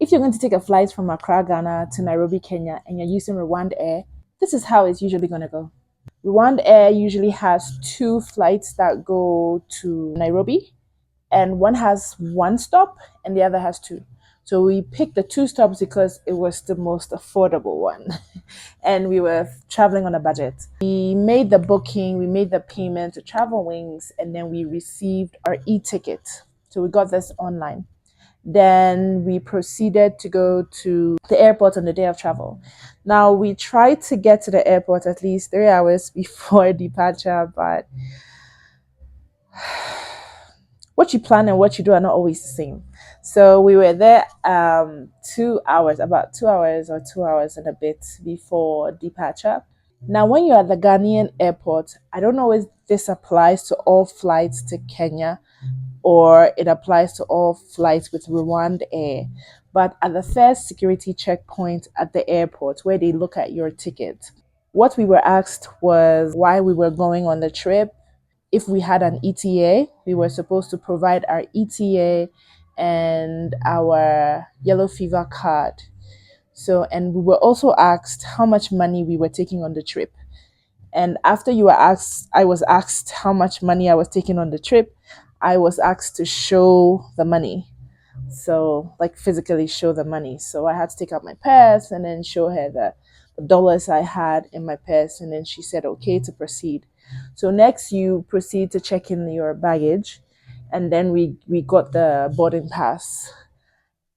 If you're going to take a flight from Accra, Ghana to Nairobi, Kenya, and you're using Rwand Air, this is how it's usually going to go. Rwand Air usually has two flights that go to Nairobi, and one has one stop and the other has two. So we picked the two stops because it was the most affordable one and we were traveling on a budget. We made the booking, we made the payment to Travel Wings, and then we received our e-ticket. So we got this online. Then we proceeded to go to the airport on the day of travel. Now, we tried to get to the airport at least 3 hours before departure, but what you plan and what you do are not always the same. So we were there 2 hours, about 2 hours or 2 hours and a bit before departure. Now, when you're at the Ghanaian airport, I don't know if this applies to all flights to Kenya or it applies to all flights with Rwand Air. But at the first security checkpoint at the airport, where they look at your ticket, what we were asked was why we were going on the trip. If we had an ETA, we were supposed to provide our ETA and our yellow fever card. So, and we were also asked how much money we were taking on the trip. And after you were asked, I was asked how much money I was taking on the trip. I was asked to show the money. So, like physically show the money. So I had to take out my purse and then show her the dollars I had in my purse. And then she said, okay, to proceed. So next you proceed to check in your baggage. And then we got the boarding pass.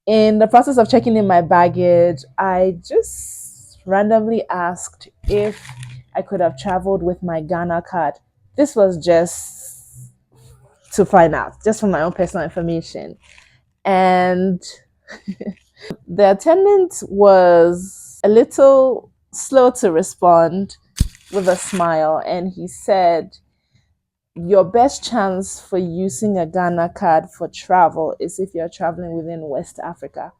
In the process of checking in my baggage, I just randomly asked if I could have traveled with my Ghana card. This was just to find out, just for my own personal information. And the attendant was a little slow to respond with a smile. And he said, your best chance for using a Ghana card for travel is if you're traveling within West Africa.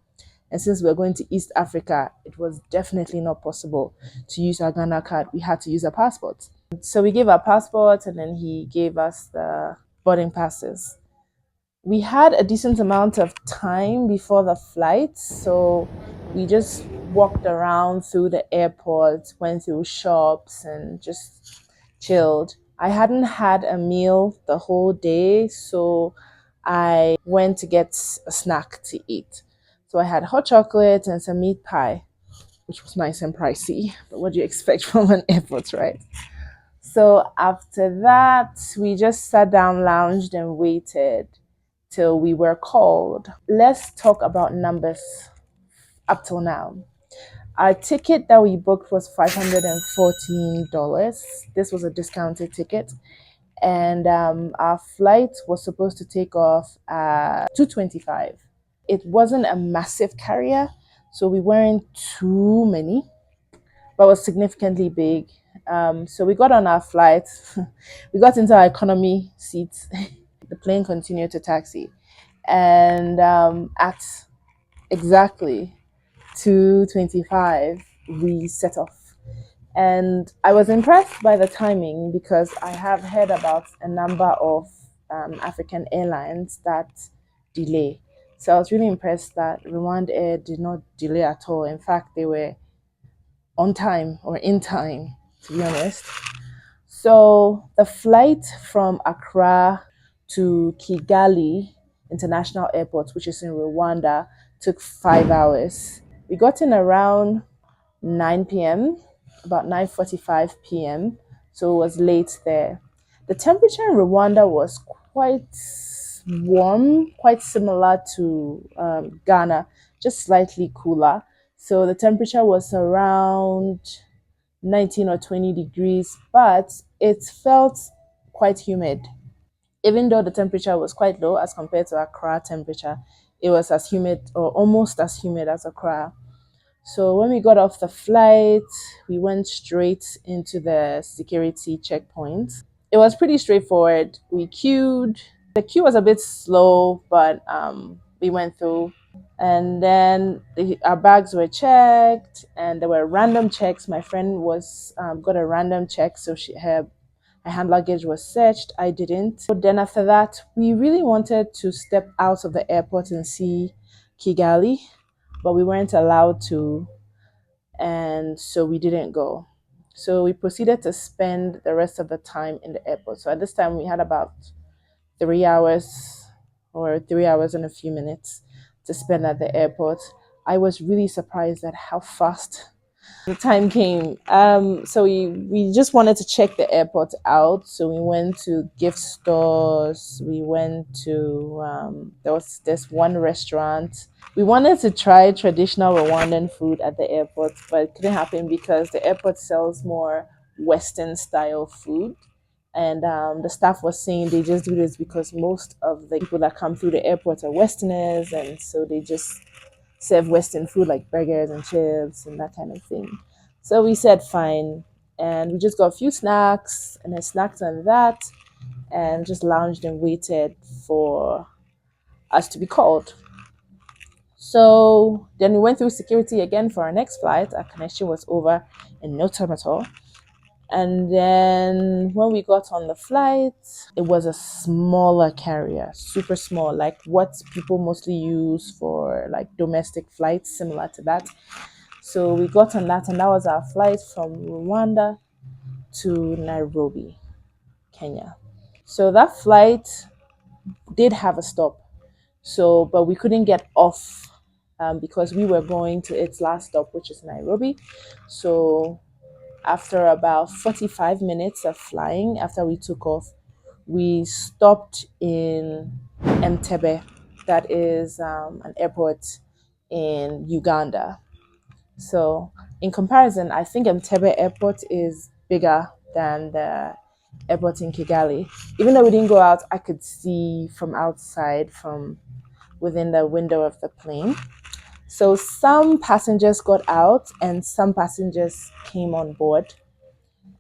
And since we're going to East Africa, it was definitely not possible to use our Ghana card. We had to use a passport. So we gave our passport and then he gave us the boarding passes. We had a decent amount of time before the flight, so we just walked around through the airport, went through shops and just chilled. I hadn't had a meal the whole day, so I went to get a snack to eat. So I had hot chocolate and some meat pie, which was nice and pricey. But what do you expect from an airport, right? So after that, we just sat down, lounged, and waited till we were called. Let's talk about numbers up till now. Our ticket that we booked was $514. This was a discounted ticket. And our flight was supposed to take off at 2:25. It wasn't a massive carrier, so we weren't too many, but was significantly big. So we got on our flight. We got into our economy seats. The plane continued to taxi. And at exactly 2:25, we set off. And I was impressed by the timing because I have heard about a number of African airlines that delay. So I was really impressed that Rwand Air did not delay at all. In fact, they were on time or in time, to be honest. So the flight from Accra to Kigali International Airport, which is in Rwanda, took 5 hours. We got in around 9 p.m., about 9:45 p.m., so it was late there. The temperature in Rwanda was quite warm, quite similar to Ghana, just slightly cooler. So the temperature was around 19 or 20 degrees, but it felt quite humid. Even though the temperature was quite low as compared to Accra temperature, it was as humid or almost as humid as Accra. So when we got off the flight, we went straight into the security checkpoint. It was pretty straightforward. We queued. The queue was a bit slow, but we went through. And then our bags were checked, and there were random checks. My friend was got a random check, so her hand luggage was searched. I didn't. But then after that, we really wanted to step out of the airport and see Kigali. but we weren't allowed to, and so we didn't go. So we proceeded to spend the rest of the time in the airport. So at this time, we had about 3 hours or 3 hours and a few minutes to spend at the airport. I was really surprised at how fast the time came. So we just wanted to check the airport out. So we went to gift stores. We went to there was this one restaurant. We wanted to try traditional Rwandan food at the airport, but it couldn't happen because the airport sells more Western style food. And the staff was saying they just do this because most of the people that come through the airport are Westerners, and so they just serve Western food like burgers and chips and that kind of thing. So we said fine, and we just got a few snacks and then snacked on that, and just lounged and waited for us to be called. So then we went through security again for our next flight. Our connection was over in no time at all. And then when we got on the flight, it was a smaller carrier, super small, like what people mostly use for like domestic flights, similar to that. So we got on that, and that was our flight from Rwanda to Nairobi, Kenya. So that flight did have a stop. So, but we couldn't get off because we were going to its last stop, which is Nairobi. So after about 45 minutes of flying, after we took off, we stopped in Entebbe, that is an airport in Uganda. So, in comparison, I think Entebbe Airport is bigger than the airport in Kigali. Even though we didn't go out, I could see from outside, from within the window of the plane. So, some passengers got out and some passengers came on board,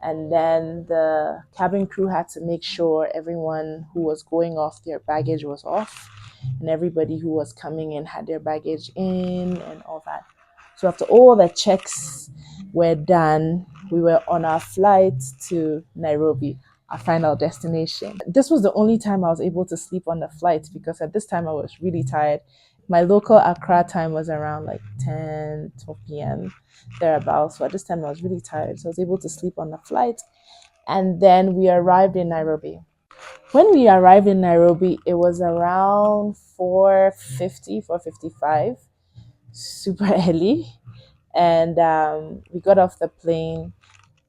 and then the cabin crew had to make sure everyone who was going off, their baggage was off, and everybody who was coming in had their baggage in and all that. So after all the checks were done, we were on our flight to Nairobi, our final destination. This was the only time I was able to sleep on the flight, because at this time I was really tired. My local Accra time was around like 10, 12 p.m., thereabouts. So at this time I was really tired. So I was able to sleep on the flight. And then we arrived in Nairobi. When we arrived in Nairobi, it was around 4:50, 4:55, super early. And we got off the plane.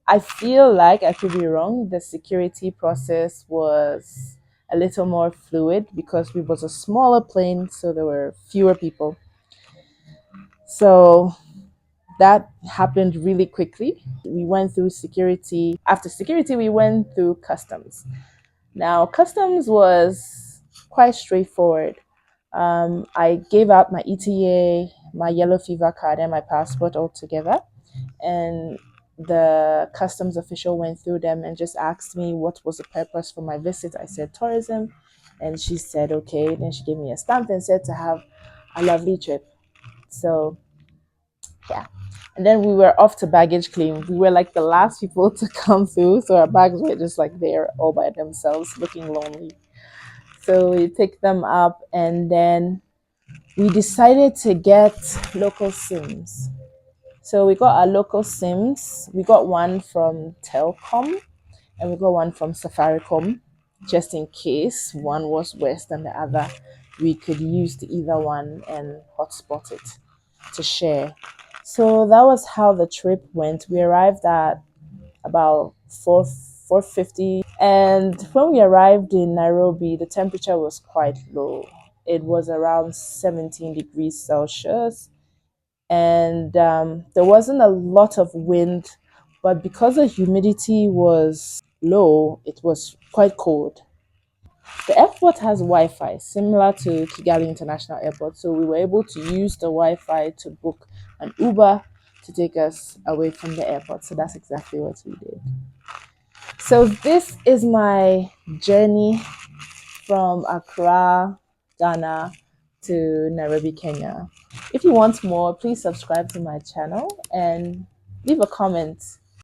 I feel like, I could be wrong, the security process was a little more fluid because it was a smaller plane, so there were fewer people. So that happened really quickly. We went through security. After security, we went through customs. Now, customs was quite straightforward. I gave out my ETA, my yellow fever card, and my passport all together. And the customs official went through them and just asked me what was the purpose for my visit. I said tourism, and she said okay. Then she gave me a stamp and said to have a lovely trip. So yeah, and then we were off to baggage claim. We were like the last people to come through, so our bags were just like there all by themselves, looking lonely. So we picked them up, and then we decided to get local SIMs. So we got our local SIMs. We got one from Telcom and we got one from Safaricom, just in case one was worse than the other. We could use the either one and hotspot it to share. So that was how the trip went. We arrived at about 4:50, and when we arrived in Nairobi, the temperature was quite low. It was around 17 degrees Celsius, and there wasn't a lot of wind, but because the humidity was low, it was quite cold. The airport has Wi-Fi, similar to Kigali International Airport, so we were able to use the Wi-Fi to book an Uber to take us away from the airport. So that's exactly what we did. So this is my journey from Accra, Ghana to Nairobi, Kenya. If you want more, please subscribe to my channel and leave a comment